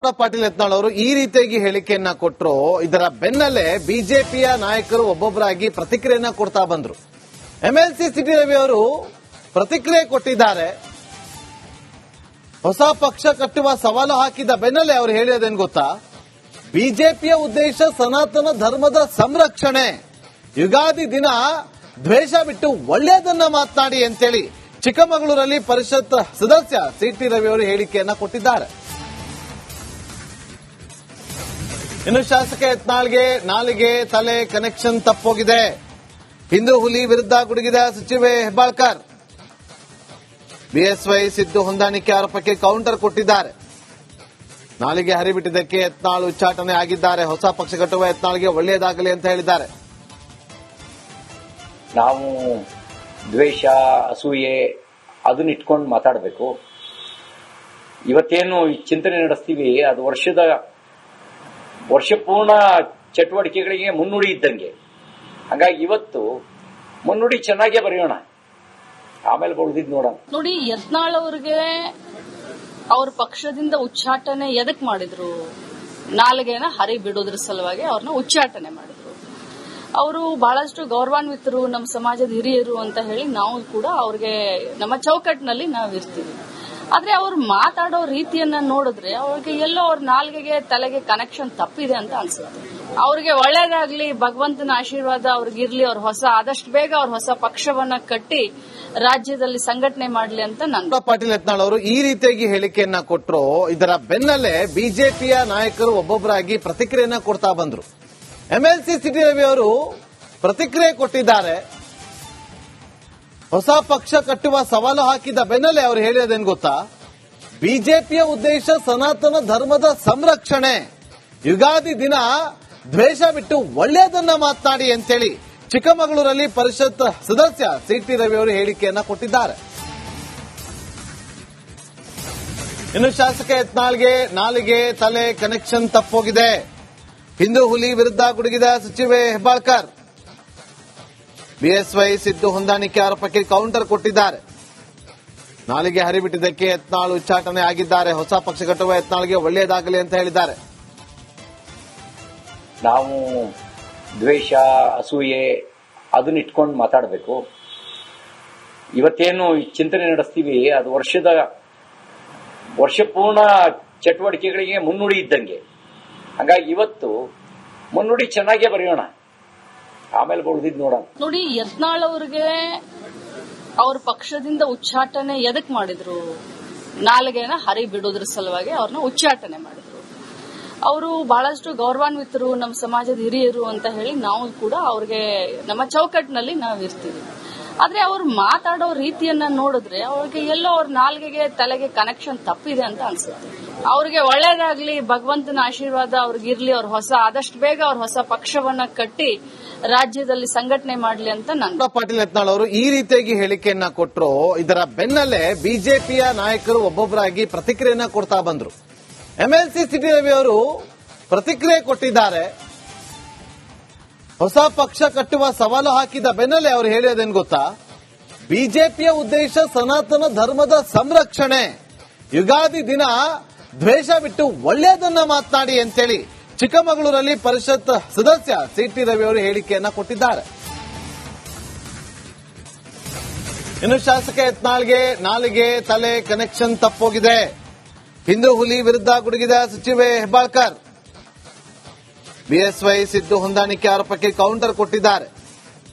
ಪಾಟೀಲ್ ಯತ್ನಾಳ್ ಅವರು ಈ ರೀತಿಯಾಗಿ ಹೇಳಿಕೆಯನ್ನ ಕೊಟ್ಟರು. ಇದರ ಬೆನ್ನಲ್ಲೇ ಬಿಜೆಪಿಯ ನಾಯಕರು ಒಬ್ಬೊಬ್ಬರಾಗಿ ಪ್ರತಿಕ್ರಿಯೆಯನ್ನ ಕೊಡ್ತಾ ಬಂದ್ರು. ಎಂಎಲ್ಸಿ ಸಿಟಿ ರವಿ ಅವರು ಪ್ರತಿಕ್ರಿಯೆ ಕೊಟ್ಟಿದ್ದಾರೆ. ಹೊಸ ಪಕ್ಷ ಕಟ್ಟುವ ಸವಾಲು ಹಾಕಿದ ಬೆನ್ನಲ್ಲೇ ಅವರು ಹೇಳಿಯೋದೇನು ಗೊತ್ತಾ, ಬಿಜೆಪಿಯ ಉದ್ದೇಶ ಸನಾತನ ಧರ್ಮದ ಸಂರಕ್ಷಣೆ, ಯುಗಾದಿ ದಿನ ದ್ವೇಷ ಬಿಟ್ಟು ಒಳ್ಳೆಯದನ್ನ ಮಾತನಾಡಿ ಅಂತೇಳಿ ಚಿಕ್ಕಮಗಳೂರಲ್ಲಿ ಪರಿಷತ್ ಸದಸ್ಯ ಸಿಟಿ ರವಿ ಅವರು ಹೇಳಿಕೆಯನ್ನ ಕೊಟ್ಟಿದ್ದಾರೆ. ಇನ್ನು ಶಾಸಕ ಯತ್ನಾಳ್ಗೆ ನಾಲಿಗೆ ತಲೆ ಕನೆಕ್ಷನ್ ತಪ್ಪೋಗಿದೆ. ಹಿಂದೂ ಹುಲಿ ವಿರುದ್ಧ ಗುಡುಗಿದ ಸಚಿವೆ ಹೆಬ್ಬಾಳ್ಕರ್. ಬಿಎಸ್ವೈ ಸಿದ್ದು ಹೊಂದಾಣಿಕೆ ಆರೋಪಕ್ಕೆ ಕೌಂಟರ್ ಕೊಟ್ಟಿದ್ದಾರೆ. ನಾಲಿಗೆ ಹರಿಬಿಟ್ಟಿದ್ದಕ್ಕೆ ಯತ್ನಾಳ್ ಉಚ್ಚಾಟನೆ ಆಗಿದ್ದಾರೆ. ಹೊಸ ಪಕ್ಷ ಕಟ್ಟುವ ಯತ್ನಾಳ್ಗೆ ಒಳ್ಳೆಯದಾಗಲಿ ಅಂತ ಹೇಳಿದ್ದಾರೆ. ನಾವು ದ್ವೇಷ, ಅಸೂಯೆ ಅದನ್ನ ಇಟ್ಕೊಂಡು ಮಾತಾಡಬೇಕು. ಇವತ್ತೇನು ಚಿಂತನೆ ನಡೆಸ್ತೀವಿ ಅದು ವರ್ಷಪೂರ್ಣ ಚಟುವಟಿಕೆಗಳಿಗೆ ಮುನ್ನುಡಿ ಇದ್ದಂಗೆ. ಹಾಗಾಗಿ ಇವತ್ತು ಮುನ್ನುಡಿ ಚೆನ್ನಾಗೇ ಬರೆಯೋಣ, ಆಮೇಲೆ ಬಳ್ದಿದ್ ನೋಡೋಣ. ನೋಡಿ, ಯತ್ನಾಳ್ ಅವ್ರಿಗೆ ಅವ್ರ ಪಕ್ಷದಿಂದ ಉಚ್ಚಾಟನೆ ಎದಕ್ ಮಾಡಿದ್ರು? ನಾಲಿಗೆನ ಹರಿ ಬಿಡೋದ್ರ ಸಲುವಾಗಿ ಅವ್ರನ್ನ ಉಚ್ಚಾಟನೆ ಮಾಡಿದ್ರು. ಅವರು ಬಹಳಷ್ಟು ಗೌರವಾನ್ವಿತರು, ನಮ್ಮ ಸಮಾಜದ ಹಿರಿಯರು ಅಂತ ಹೇಳಿ ನಾವು ಕೂಡ ಅವ್ರಿಗೆ ನಮ್ಮ ಚೌಕಟ್ಟಿನಲ್ಲಿ ನಾವು ಇರ್ತೀವಿ. ಆದ್ರೆ ಅವ್ರು ಮಾತಾಡೋ ರೀತಿಯನ್ನ ನೋಡಿದ್ರೆ ಅವ್ರಿಗೆ ಎಲ್ಲೋ ಅವ್ರ ನಾಲ್ಗೆಗೆ ತಲೆಗೆ ಕನೆಕ್ಷನ್ ತಪ್ಪಿದೆ ಅಂತ ಅನ್ಸುತ್ತೆ. ಅವ್ರಿಗೆ ಒಳ್ಳೇದಾಗ್ಲಿ, ಭಗವಂತನ ಆಶೀರ್ವಾದ ಅವ್ರಿಗಿರ್ಲಿ, ಅವ್ರ ಆದಷ್ಟು ಬೇಗ ಅವ್ರ ಹೊಸ ಪಕ್ಷವನ್ನ ಕಟ್ಟಿ ರಾಜ್ಯದಲ್ಲಿ ಸಂಘಟನೆ ಮಾಡಲಿ ಅಂತ ನಾನು. ಪಾಟೀಲ್ ಯತ್ನಾಳ್ ಅವರು ಈ ರೀತಿಯಾಗಿ ಹೇಳಿಕೆಯನ್ನ ಕೊಟ್ಟರು. ಇದರ ಬೆನ್ನಲ್ಲೇ ಬಿಜೆಪಿಯ ನಾಯಕರು ಒಬ್ಬೊಬ್ಬರಾಗಿ ಪ್ರತಿಕ್ರಿಯೆಯನ್ನ ಕೊಡ್ತಾ ಬಂದ್ರು. ಎಂಎಲ್ಸಿ ಸಿಟಿ ರವಿ ಅವರು ಪ್ರತಿಕ್ರಿಯೆ ಕೊಟ್ಟಿದ್ದಾರೆ. ಹೊಸ ಪಕ್ಷ ಕಟ್ಟುವ ಸವಾಲು ಹಾಕಿದ ಬೆನ್ನಲ್ಲೇ ಅವರು ಹೇಳಿಯೋದೇನು ಗೊತ್ತಾ, ಬಿಜೆಪಿಯ ಉದ್ದೇಶ ಸನಾತನ ಧರ್ಮದ ಸಂರಕ್ಷಣೆ, ಯುಗಾದಿ ದಿನ ದ್ವೇಷ ಬಿಟ್ಟು ಒಳ್ಳೆಯದನ್ನ ಮಾತನಾಡಿ ಅಂತೇಳಿ ಚಿಕ್ಕಮಗಳೂರಲ್ಲಿ ಪರಿಷತ್ ಸದಸ್ಯ ಸಿಟಿ ರವಿ ಅವರು ಹೇಳಿಕೆಯನ್ನ ಕೊಟ್ಟಿದ್ದಾರೆ. ಇನ್ನು ಶಾಸಕ ಯತ್ನಾಳ್ಗೆ ನಾಲಿಗೆ ತಲೆ ಕನೆಕ್ಷನ್ ತಪ್ಪೋಗಿದೆ. ಹಿಂದೂ ಹುಲಿ ವಿರುದ್ಧ ಗುಡುಗಿದ ಸಚಿವೆ ಹೆಬ್ಬಾಳ್ಕರ್. ಬಿಎಸ್ವೈ ಸಿದ್ದು ಹೊಂದಾಣಿಕೆ ಆರೋಪಕ್ಕೆ ಕೌಂಟರ್ ಕೊಟ್ಟಿದ್ದಾರೆ. ನಾಲಿಗೆ ಹರಿಬಿಟ್ಟಿದ್ದಕ್ಕೆ ಯತ್ನಾಳ್ ಉಚ್ಚಾಟನೆ ಆಗಿದ್ದಾರೆ. ಹೊಸ ಪಕ್ಷ ಕಟ್ಟುವ ಯತ್ನಾಳ್ಗೆ ಒಳ್ಳೆಯದಾಗಲಿ ಅಂತ ಹೇಳಿದ್ದಾರೆ. ನಾವು ದ್ವೇಷ, ಅಸೂಯೆ ಅದನ್ನ ಇಟ್ಕೊಂಡು ಮಾತಾಡಬೇಕು. ಇವತ್ತೇನು ಚಿಂತನೆ ನಡೆಸ್ತೀವಿ ಅದು ವರ್ಷಪೂರ್ಣ ಚಟುವಟಿಕೆಗಳಿಗೆ ಮುನ್ನುಡಿ ಇದ್ದಂಗೆ. ಹಾಗಾಗಿ ಇವತ್ತು ಮುನ್ನುಡಿ ಚೆನ್ನಾಗೇ ಬರೆಯೋಣ, ಆಮೇಲೆ ಬಳ್ದಿದ್ ನೋಡೋಣ. ನೋಡಿ, ಯತ್ನಾಳ್ ಅವ್ರಿಗೆ ಅವ್ರ ಪಕ್ಷದಿಂದ ಉಚ್ಚಾಟನೆ ಎದಕ್ ಮಾಡಿದ್ರು? ನಾಲಿಗೆನ ಹರಿ ಬಿಡೋದ್ರ ಸಲುವಾಗಿ ಅವ್ರನ್ನ ಉಚ್ಚಾಟನೆ ಮಾಡಿದ್ರು. ಅವರು ಬಹಳಷ್ಟು ಗೌರವಾನ್ವಿತರು, ನಮ್ಮ ಸಮಾಜದ ಹಿರಿಯರು ಅಂತ ಹೇಳಿ ನಾವು ಕೂಡ ಅವ್ರಿಗೆ ನಮ್ಮ ಚೌಕಟ್ಟಿನಲ್ಲಿ ನಾವು ಇರ್ತೀವಿ. ಆದ್ರೆ ಅವ್ರು ಮಾತಾಡೋ ರೀತಿಯನ್ನ ನೋಡಿದ್ರೆ ಅವ್ರಿಗೆ ಎಲ್ಲೋ ಅವ್ರ ನಾಲ್ಗೆಗೆ ತಲೆಗೆ ಕನೆಕ್ಷನ್ ತಪ್ಪಿದೆ ಅಂತ ಅನ್ಸುತ್ತೆ. ಅವ್ರಿಗೆ ಒಳ್ಳೇದಾಗ್ಲಿ, ಭಗವಂತನ ಆಶೀರ್ವಾದ ಅವ್ರಿಗಿರ್ಲಿ, ಅವ್ರ ಆದಷ್ಟು ಬೇಗ ಅವ್ರ ಹೊಸ ಪಕ್ಷವನ್ನ ಕಟ್ಟಿ ರಾಜ್ಯದಲ್ಲಿ ಸಂಘಟನೆ ಮಾಡಲಿ ಅಂತ ನಾನು. ಪಾಟೀಲ್ ಯತ್ನಾಳ್ ಅವರು ಈ ರೀತಿಯಾಗಿ ಹೇಳಿಕೆಯನ್ನ ಕೊಟ್ಟರು. ಇದರ ಬೆನ್ನಲ್ಲೇ ಬಿಜೆಪಿಯ ನಾಯಕರು ಒಬ್ಬೊಬ್ಬರಾಗಿ ಪ್ರತಿಕ್ರಿಯೆಯನ್ನ ಕೊಡ್ತಾ ಬಂದ್ರು. ಎಂಎಲ್ಸಿ ಸಿಟಿ ರವಿ ಅವರು ಪ್ರತಿಕ್ರಿಯೆ ಕೊಟ್ಟಿದ್ದಾರೆ. ಹೊಸ ಪಕ್ಷ ಕಟ್ಟುವ ಸವಾಲು ಹಾಕಿದ ಬೆನ್ನಲ್ಲೇ ಅವರು ಹೇಳಿಯೋದೇನು ಗೊತ್ತಾ, ಬಿಜೆಪಿಯ ಉದ್ದೇಶ ಸನಾತನ ಧರ್ಮದ ಸಂರಕ್ಷಣೆ, ಯುಗಾದಿ ದಿನ ದ್ವೇಷ ಬಿಟ್ಟು ಒಳ್ಳೆಯದನ್ನ ಮಾತನಾಡಿ ಅಂತೇಳಿ ಚಿಕ್ಕಮಗಳೂರಲ್ಲಿ ಪರಿಷತ್ ಸದಸ್ಯ ಸಿಟಿ ರವಿ ಅವರು ಹೇಳಿಕೆಯನ್ನ ಕೊಟ್ಟಿದ್ದಾರೆ. ಇನ್ನು ಶಾಸಕ ಯತ್ನಾಳ್ಗೆ ನಾಲಿಗೆ ತಲೆ ಕನೆಕ್ಷನ್ ತಪ್ಪೋಗಿದೆ. ಹಿಂದೂ ಹುಲಿ ವಿರುದ್ಧ ಗುಡುಗಿದ ಸಚಿವೆ ಹೆಬ್ಬಾಳ್ಕರ್. ಬಿಎಸ್ವೈ ಸಿದ್ದು ಹೊಂದಾಣಿಕೆ ಆರೋಪಕ್ಕೆ ಕೌಂಟರ್ ಕೊಟ್ಟಿದ್ದಾರೆ.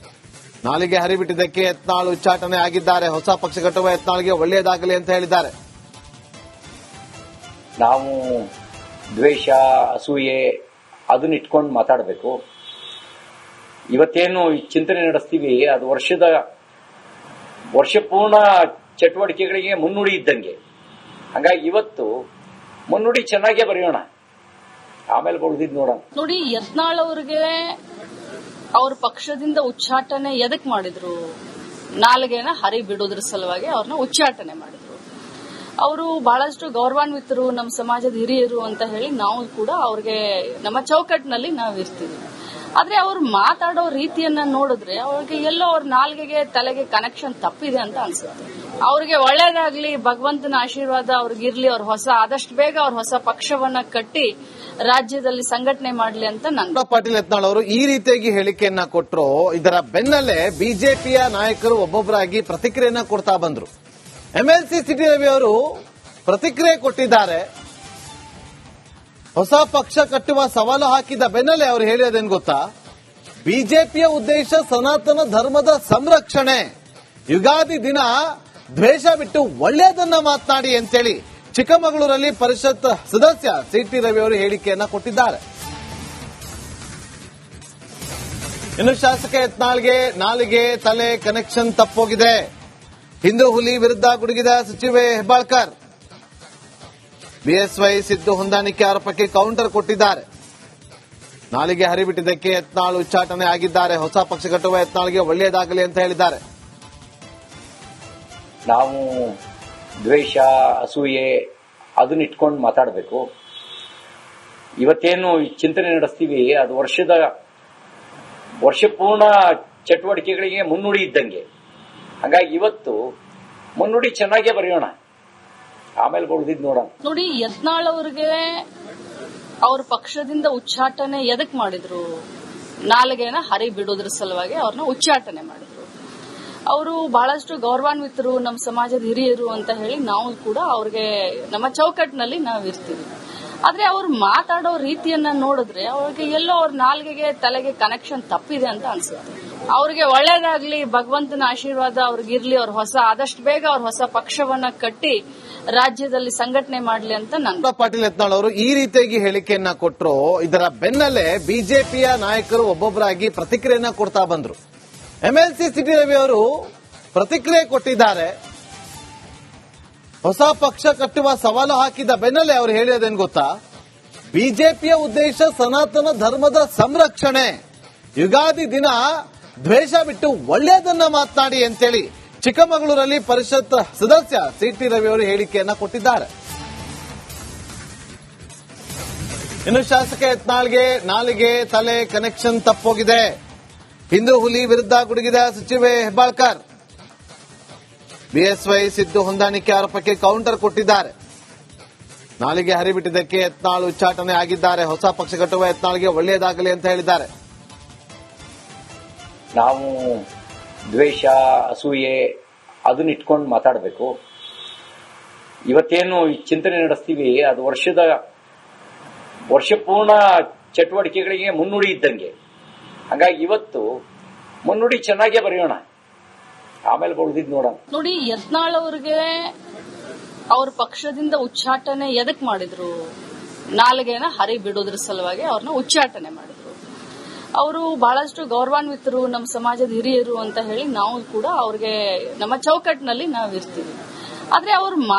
ನಾಲಿಗೆ ಹರಿಬಿಟ್ಟಿದ್ದಕ್ಕೆ ಯತ್ನಾಳ್ ಉಚ್ಚಾಟನೆ ಆಗಿದ್ದಾರೆ. ಹೊಸ ಪಕ್ಷ ಕಟ್ಟುವ ಯತ್ನಾಳ್ಗೆ ಒಳ್ಳೆಯದಾಗಲಿ ಅಂತ ಹೇಳಿದ್ದಾರೆ. ನಾವು ದ್ವೇಷ, ಅಸೂಯೆ ಅದನ್ನ ಇಟ್ಕೊಂಡು ಮಾತಾಡಬೇಕು. ಇವತ್ತೇನು ಚಿಂತನೆ ನಡೆಸ್ತೀವಿ ಅದು ವರ್ಷಪೂರ್ಣ ಚಟುವಟಿಕೆಗಳಿಗೆ ಮುನ್ನುಡಿ ಇದ್ದಂಗೆ. ಹಾಗಾಗಿ ಇವತ್ತು ಮುನ್ನುಡಿ ಚೆನ್ನಾಗೇ ಬರೆಯೋಣ, ಆಮೇಲೆ ಬಳ್ದಿದ್ ನೋಡೋಣ. ನೋಡಿ, ಯತ್ನಾಳ್ ಅವ್ರಿಗೆ ಅವ್ರ ಪಕ್ಷದಿಂದ ಉಚ್ಚಾಟನೆ ಎದಕ್ ಮಾಡಿದ್ರು? ನಾಲಿಗೆನ ಹರಿ ಬಿಡೋದ್ರ ಸಲುವಾಗಿ ಅವ್ರನ್ನ ಉಚ್ಚಾಟನೆ ಮಾಡಿದ್ರು. ಅವರು ಬಹಳಷ್ಟು ಗೌರವಾನ್ವಿತರು, ನಮ್ಮ ಸಮಾಜದ ಹಿರಿಯರು ಅಂತ ಹೇಳಿ ನಾವು ಕೂಡ ಅವ್ರಿಗೆ ನಮ್ಮ ಚೌಕಟ್ಟಿನಲ್ಲಿ ನಾವು ಇರ್ತೀವಿ. ಆದ್ರೆ ಅವ್ರು ಮಾತಾಡೋ ರೀತಿಯನ್ನ ನೋಡಿದ್ರೆ ಅವ್ರಿಗೆ ಎಲ್ಲೋ ಅವ್ರ ನಾಲ್ಗೆಗೆ ತಲೆಗೆ ಕನೆಕ್ಷನ್ ತಪ್ಪಿದೆ ಅಂತ ಅನ್ಸುತ್ತೆ. ಅವ್ರಿಗೆ ಒಳ್ಳೇದಾಗ್ಲಿ, ಭಗವಂತನ ಆಶೀರ್ವಾದ ಅವ್ರಿಗಿರ್ಲಿ, ಅವ್ರ ಆದಷ್ಟು ಬೇಗ ಅವ್ರ ಹೊಸ ಪಕ್ಷವನ್ನ ಕಟ್ಟಿ ರಾಜ್ಯದಲ್ಲಿ ಸಂಘಟನೆ ಮಾಡ್ಲಿ ಅಂತ ನಾನು. ಪಾಟೀಲ್ ಯತ್ನಾಳ್ ಅವರು ಈ ರೀತಿಯಾಗಿ ಹೇಳಿಕೆಯನ್ನ ಕೊಟ್ಟರು. ಇದರ ಬೆನ್ನಲ್ಲೇ ಬಿಜೆಪಿಯ ನಾಯಕರು ಒಬ್ಬೊಬ್ಬರಾಗಿ ಪ್ರತಿಕ್ರಿಯೆಯನ್ನ ಕೊಡ್ತಾ ಬಂದ್ರು. MLC ಸಿಟಿ ರವಿ ಅವರು ಪ್ರತಿಕ್ರಿಯೆ ಕೊಟ್ಟಿದ್ದಾರೆ. ಹೊಸ ಪಕ್ಷ ಕಟ್ಟುವ ಸವಾಲು ಹಾಕಿದ ಬೆನ್ನಲ್ಲೇ ಅವರು ಹೇಳಿಯೋದೇನು ಗೊತ್ತಾ, ಬಿಜೆಪಿಯ ಉದ್ದೇಶ ಸನಾತನ ಧರ್ಮದ ಸಂರಕ್ಷಣೆ, ಯುಗಾದಿ ದಿನ ದ್ವೇಷ ಬಿಟ್ಟು ಒಳ್ಳೆಯದನ್ನ ಮಾತನಾಡಿ ಅಂತೇಳಿ ಚಿಕ್ಕಮಗಳೂರಲ್ಲಿ ಪರಿಷತ್ ಸದಸ್ಯ ಸಿಟಿ ರವಿ ಅವರು ಹೇಳಿಕೆಯನ್ನ ಕೊಟ್ಟಿದ್ದಾರೆ. ಇನ್ನು ಶಾಸಕ ಯತ್ನಾಳ್ಗೆ ನಾಲಿಗೆ ತಲೆ ಕನೆಕ್ಷನ್ ತಪ್ಪೋಗಿದೆ. ಹಿಂದೂ ಹುಲಿ ವಿರುದ್ಧ ಗುಡುಗಿದ ಸಚಿವೆ ಹೆಬ್ಬಾಳ್ಕರ್. ಬಿಎಸ್ವೈ ಸಿದ್ದು ಹೊಂದಾಣಿಕೆ ಆರೋಪಕ್ಕೆ ಕೌಂಟರ್ ಕೊಟ್ಟಿದ್ದಾರೆ. ನಾಲಿಗೆ ಹರಿಬಿಟ್ಟಿದ್ದಕ್ಕೆ ಯತ್ನಾಳ್ ಉಚ್ಚಾಟನೆ ಆಗಿದ್ದಾರೆ. ಹೊಸ ಪಕ್ಷ ಕಟ್ಟುವ ಯತ್ನಾಳ್ಗೆ ಒಳ್ಳೆಯದಾಗಲಿ ಅಂತ ಹೇಳಿದ್ದಾರೆ. ನಾವು ದ್ವೇಷ, ಅಸೂಯೆ ಅದನ್ನ ಇಟ್ಕೊಂಡು ಮಾತಾಡಬೇಕು. ಇವತ್ತೇನು ಚಿಂತನೆ ನಡೆಸ್ತೀವಿ ಅದು ವರ್ಷಪೂರ್ಣ ಚಟುವಟಿಕೆಗಳಿಗೆ ಮುನ್ನುಡಿ ಇದ್ದಂಗೆ. ಹಾಗಾಗಿ ಇವತ್ತು ಮುನ್ನುಡಿ ಚೆನ್ನಾಗೇ ಬರೆಯೋಣ, ಆಮೇಲೆ ಬಳ್ದಿದ್ ನೋಡೋಣ. ನೋಡಿ, ಯತ್ನಾಳ್ ಅವ್ರಿಗೆ ಅವ್ರ ಪಕ್ಷದಿಂದ ಉಚ್ಚಾಟನೆ ಎದಕ್ ಮಾಡಿದ್ರು? ನಾಲಿಗೆನ ಹರಿ ಬಿಡೋದ್ರ ಸಲುವಾಗಿ ಅವ್ರನ್ನ ಉಚ್ಚಾಟನೆ ಮಾಡಿದ್ರು. ಅವರು ಬಹಳಷ್ಟು ಗೌರವಾನ್ವಿತರು, ನಮ್ಮ ಸಮಾಜದ ಹಿರಿಯರು ಅಂತ ಹೇಳಿ ನಾವು ಕೂಡ ಅವ್ರಿಗೆ ನಮ್ಮ ಚೌಕಟ್ಟಿನಲ್ಲಿ ನಾವು ಇರ್ತೀವಿ. ಆದ್ರೆ ಅವ್ರು ಮಾತಾಡೋ ರೀತಿಯನ್ನ ನೋಡಿದ್ರೆ ಅವ್ರಿಗೆ ಎಲ್ಲೋ ಅವ್ರ ನಾಲ್ಗೆಗೆ ತಲೆಗೆ ಕನೆಕ್ಷನ್ ತಪ್ಪಿದೆ ಅಂತ ಅನ್ಸುತ್ತೆ. ಅವ್ರಿಗೆ ಒಳ್ಳೇದಾಗ್ಲಿ, ಭಗವಂತನ ಆಶೀರ್ವಾದ ಅವ್ರಿಗಿರ್ಲಿ, ಅವ್ರ ಆದಷ್ಟು ಬೇಗ ಅವ್ರ ಹೊಸ ಪಕ್ಷವನ್ನ ಕಟ್ಟಿ ರಾಜ್ಯದಲ್ಲಿ ಸಂಘಟನೆ ಮಾಡ್ಲಿ ಅಂತ ನಾನು. ಪಾಟೀಲ್ ಯತ್ನಾಳ್ ಅವರು ಈ ರೀತಿಯಾಗಿ ಹೇಳಿಕೆಯನ್ನ ಕೊಟ್ಟರು. ಇದರ ಬೆನ್ನಲ್ಲೇ ಬಿಜೆಪಿಯ ನಾಯಕರು ಒಬ್ಬೊಬ್ಬರಾಗಿ ಪ್ರತಿಕ್ರಿಯೆಯನ್ನ ಕೊಡ್ತಾ ಬಂದ್ರು. MLC ಸಿಟಿ ರವಿ ಅವರು ಪ್ರತಿಕ್ರಿಯೆ ಕೊಟ್ಟಿದ್ದಾರೆ. ಹೊಸ ಪಕ್ಷ ಕಟ್ಟುವ ಸವಾಲು ಹಾಕಿದ ಬೆನ್ನಲ್ಲೇ ಅವರು ಹೇಳಿಯೋದೇನು ಗೊತ್ತಾ, ಬಿಜೆಪಿಯ ಉದ್ದೇಶ ಸನಾತನ ಧರ್ಮದ ಸಂರಕ್ಷಣೆ, ಯುಗಾದಿ ದಿನ ದ್ವೇಷ ಬಿಟ್ಟು ಒಳ್ಳೆಯದನ್ನ ಮಾತನಾಡಿ ಅಂತೇಳಿ ಚಿಕ್ಕಮಗಳೂರಲ್ಲಿ ಪರಿಷತ್ ಸದಸ್ಯ ಸಿಟಿ ರವಿ ಅವರು ಹೇಳಿಕೆಯನ್ನ ಕೊಟ್ಟಿದ್ದಾರೆ. ಇನ್ನು ಶಾಸಕ ಯತ್ನಾಳ್ಗೆ ನಾಲಿಗೆ ತಲೆ ಕನೆಕ್ಷನ್ ತಪ್ಪೋಗಿದೆ. ಹಿಂದೂ ಹುಲಿ ವಿರುದ್ಧ ಗುಡುಗಿದ ಸಚಿವೆ ಹೆಬ್ಬಾಳ್ಕರ್. ಬಿಎಸ್ವೈ ಸಿದ್ದು ಹೊಂದಾಣಿಕೆ ಆರೋಪಕ್ಕೆ ಕೌಂಟರ್ ಕೊಟ್ಟಿದ್ದಾರೆ. ನಾಲಿಗೆ ಹರಿಬಿಟ್ಟಿದ್ದಕ್ಕೆ ಯತ್ನಾಳ್ ಉಚ್ಚಾಟನೆ ಆಗಿದ್ದಾರೆ. ಹೊಸ ಪಕ್ಷ ಕಟ್ಟುವ ಯತ್ನಾಳ್ಗೆ ಒಳ್ಳೆಯದಾಗಲಿ ಅಂತ ಹೇಳಿದ್ದಾರೆ. ನಾವು ದ್ವೇಷ, ಅಸೂಯೆ ಅದನ್ನ ಇಟ್ಕೊಂಡು ಮಾತಾಡಬೇಕು. ಇವತ್ತೇನು ಚಿಂತನೆ ನಡೆಸ್ತೀವಿ ಅದು ವರ್ಷಪೂರ್ಣ ಚಟುವಟಿಕೆಗಳಿಗೆ ಮುನ್ನುಡಿ ಇದ್ದಂಗೆ. ಹಾಗಾಗಿ ಇವತ್ತು ಮುನ್ನುಡಿ ಚೆನ್ನಾಗೇ ಬರೆಯೋಣ, ಆಮೇಲೆ ಬಳ್ದಿದ್ ನೋಡೋಣ. ನೋಡಿ, ಯತ್ನಾಳ್ ಅವ್ರಿಗೆ ಅವ್ರ ಪಕ್ಷದಿಂದ ಉಚ್ಚಾಟನೆ ಎದಕ್ ಮಾಡಿದ್ರು? ನಾಲಿಗೆನ ಹರಿ ಬಿಡೋದ್ರ ಸಲುವಾಗಿ ಅವ್ರನ್ನ ಉಚ್ಚಾಟನೆ ಮಾಡಿದ್ರು. ಅವರು ಬಹಳಷ್ಟು ಗೌರವಾನ್ವಿತರು, ನಮ್ಮ ಸಮಾಜದ ಹಿರಿಯರು ಅಂತ ಹೇಳಿ ನಾವು ಕೂಡ ಅವ್ರಿಗೆ ನಮ್ಮ ಚೌಕಟ್ಟಿನಲ್ಲಿ ನಾವು ಇರ್ತೀವಿ. ಆದ್ರೆ ಅವ್ರು